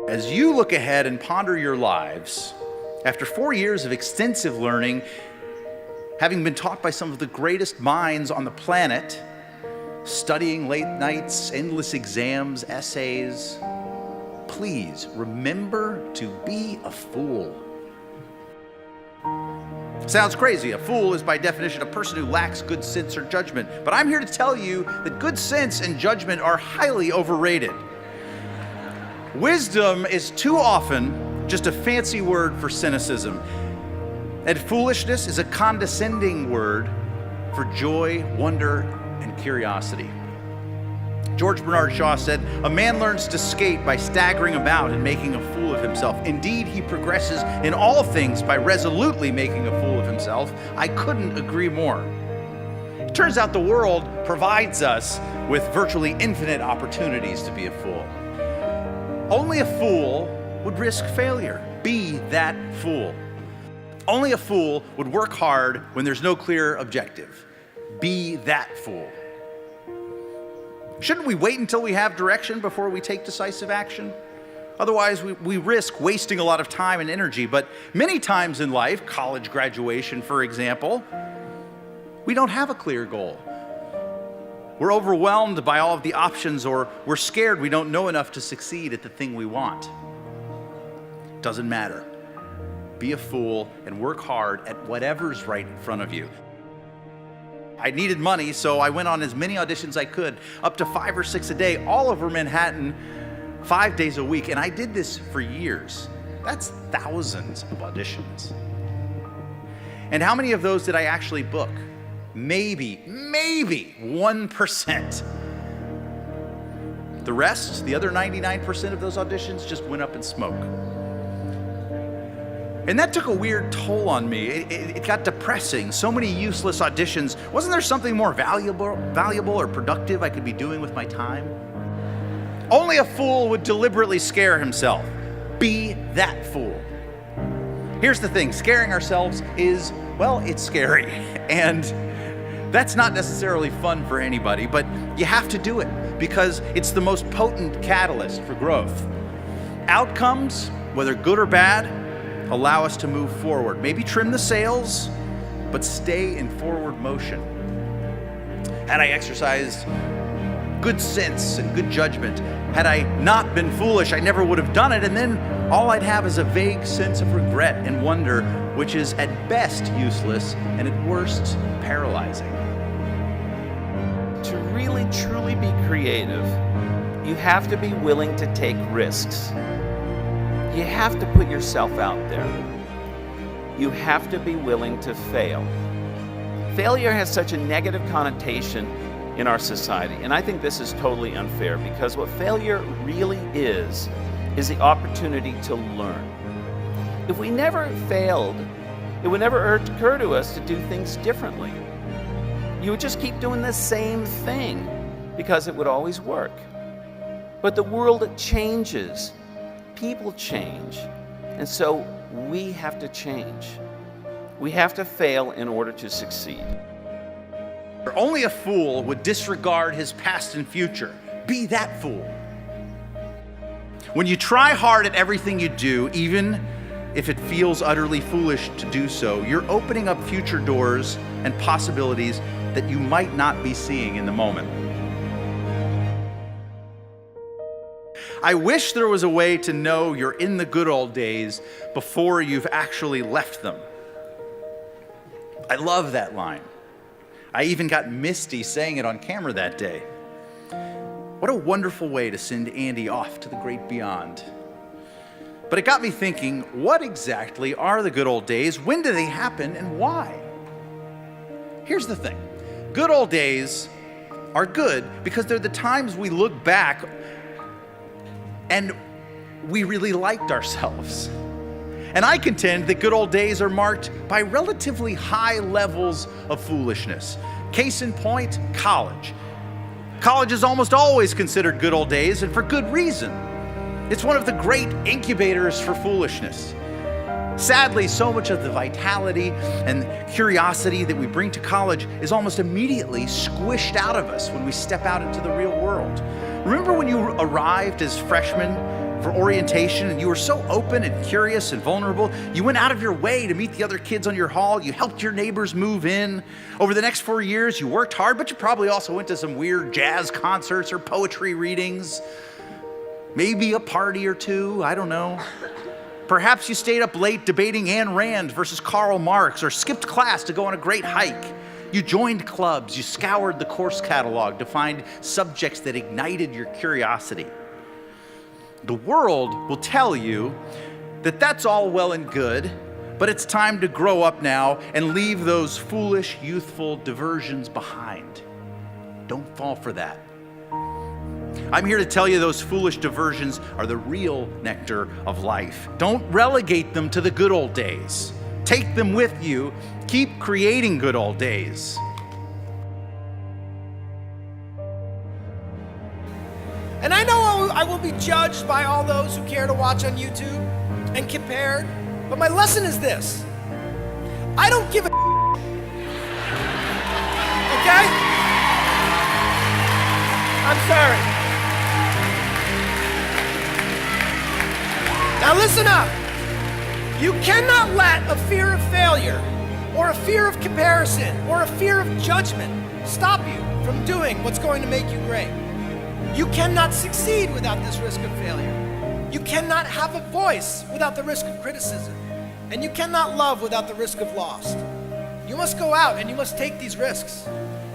As you look ahead and ponder your lives, after 4 years of extensive learning, having been taught by some of the greatest minds on the planet, studying late nights, endless exams, essays, please remember to be a fool. Sounds crazy. A fool is by definition a person who lacks good sense or judgment. But I'm here to tell you that good sense and judgment are highly overrated. Wisdom is too often just a fancy word for cynicism. And foolishness is a condescending word for joy, wonder, and curiosity. George Bernard Shaw said, "A man learns to skate by staggering about and making a fool of himself. Indeed, he progresses in all things by resolutely making a fool of himself." I couldn't agree more. It turns out the world provides us with virtually infinite opportunities to be a fool. Only a fool would risk failure. Be that fool. Only a fool would work hard when there's no clear objective. Be that fool. Shouldn't we wait until we have direction before we take decisive action? Otherwise, we risk wasting a lot of time and energy. But many times in life, college graduation, for example, we don't have a clear goal. We're overwhelmed by all of the options, or we're scared we don't know enough to succeed at the thing we want. Doesn't matter. Be a fool and work hard at whatever's right in front of you. I needed money, so I went on as many auditions as I could, up to 5 or 6 a day, all over Manhattan, 5 days a week. And I did this for years. That's thousands of auditions. And how many of those did I actually book? Maybe 1%. The rest, the other 99% of those auditions just went up in smoke. And that took a weird toll on me. It got depressing. So many useless auditions. Wasn't there something more valuable or productive I could be doing with my time? Only a fool would deliberately scare himself. Be that fool. Here's the thing, scaring ourselves is, well, it's scary. And that's not necessarily fun for anybody, but you have to do it because it's the most potent catalyst for growth. Outcomes, whether good or bad, allow us to move forward. Maybe trim the sails, but stay in forward motion. Had I exercised good sense and good judgment, had I not been foolish, I never would have done it, and then all I'd have is a vague sense of regret and wonder, which is at best useless and at worst paralyzing. To really truly be creative, you have to be willing to take risks. You have to put yourself out there. You have to be willing to fail. Failure has such a negative connotation in our society, and I think this is totally unfair because what failure really is the opportunity to learn. If we never failed, it would never occur to us to do things differently. You would just keep doing the same thing because it would always work. But the world changes. People change, and so we have to change. We have to fail in order to succeed. Only a fool would disregard his past and future. Be that fool. When you try hard at everything you do, even if it feels utterly foolish to do so, you're opening up future doors and possibilities that you might not be seeing in the moment. I wish there was a way to know you're in the good old days before you've actually left them. I love that line. I even got misty saying it on camera that day. What a wonderful way to send Andy off to the great beyond. But it got me thinking, what exactly are the good old days? When do they happen and why? Here's the thing. Good old days are good because they're the times we look back and we really liked ourselves. And I contend that good old days are marked by relatively high levels of foolishness. Case in point, college. College is almost always considered good old days, and for good reason. It's one of the great incubators for foolishness. Sadly, so much of the vitality and curiosity that we bring to college is almost immediately squished out of us when we step out into the real world. Remember when you arrived as freshmen for orientation, and you were so open and curious and vulnerable. You went out of your way to meet the other kids on your hall. You helped your neighbors move in. Over the next 4 years, you worked hard, but you probably also went to some weird jazz concerts or poetry readings. Maybe a party or two, I don't know. Perhaps you stayed up late debating Ayn Rand versus Karl Marx, or skipped class to go on a great hike. You joined clubs, you scoured the course catalog to find subjects that ignited your curiosity. The world will tell you that that's all well and good, but it's time to grow up now and leave those foolish, youthful diversions behind. Don't fall for that. I'm here to tell you those foolish diversions are the real nectar of life. Don't relegate them to the good old days. Take them with you. Keep creating good old days. And I know I will be judged by all those who care to watch on YouTube and compared, but my lesson is this. I don't give a okay? I'm sorry. Now listen up. You cannot let a fear of failure or a fear of comparison or a fear of judgment stop you from doing what's going to make you great. You cannot succeed without this risk of failure. You cannot have a voice without the risk of criticism. And you cannot love without the risk of loss. You must go out and you must take these risks.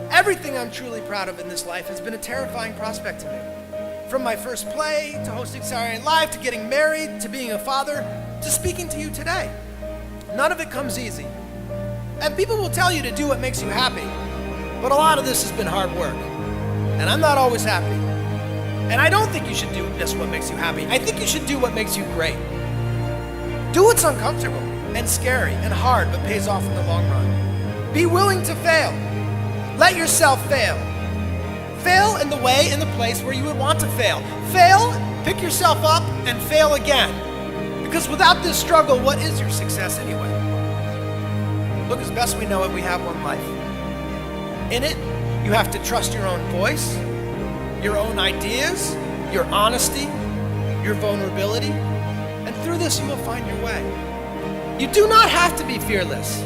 Everything I'm truly proud of in this life has been a terrifying prospect to me. From my first play, to hosting Saturday Night Live, to getting married, to being a father, to speaking to you today. None of it comes easy. And people will tell you to do what makes you happy. But a lot of this has been hard work. And I'm not always happy. And I don't think you should do just what makes you happy. I think you should do what makes you great. Do what's uncomfortable and scary and hard, but pays off in the long run. Be willing to fail. Let yourself fail. Fail in the way, in the place where you would want to fail. Fail, pick yourself up, and fail again. Because without this struggle, what is your success anyway? Look, as best we know it, we have one life. In it, you have to trust your own voice, your own ideas, your honesty, your vulnerability, and through this you will find your way. You do not have to be fearless.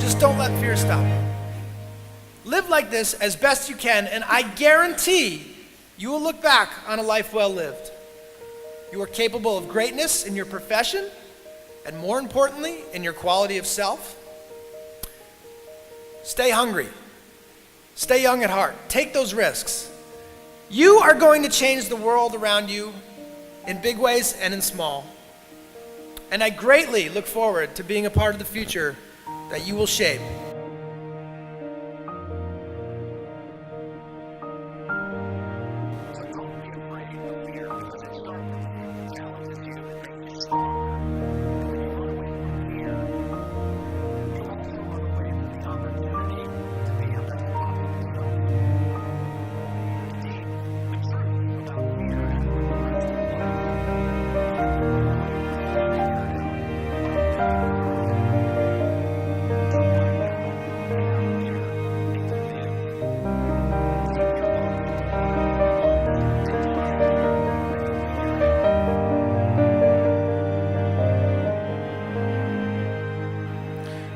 Just don't let fear stop you. Live like this as best you can, and I guarantee you will look back on a life well lived. You are capable of greatness in your profession, and more importantly, in your quality of self. Stay hungry. Stay young at heart. Take those risks. You are going to change the world around you in big ways and in small. And I greatly look forward to being a part of the future that you will shape.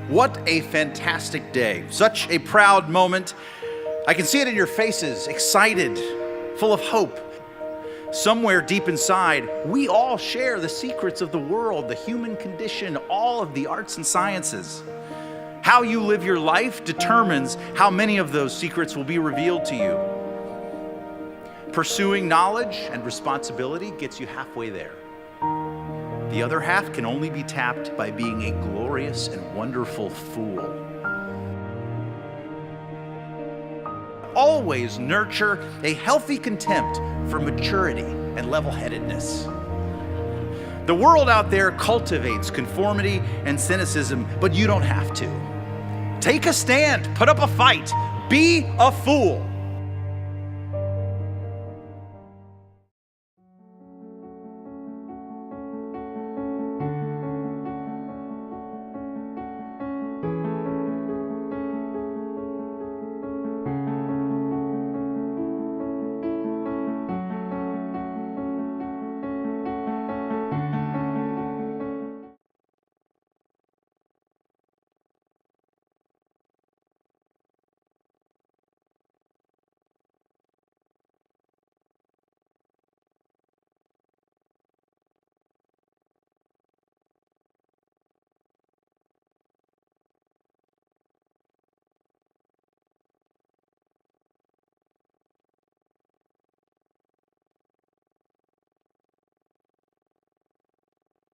What a fantastic day. Such a proud moment. I can see it in your faces, excited, full of hope. Somewhere deep inside, we all share the secrets of the world, the human condition, all of the arts and sciences. How you live your life determines how many of those secrets will be revealed to you. Pursuing knowledge and responsibility gets you halfway there. The other half can only be tapped by being a glorious and wonderful fool. Always nurture a healthy contempt for maturity and level-headedness. The world out there cultivates conformity and cynicism, but you don't have to. Take a stand, put up a fight, be a fool.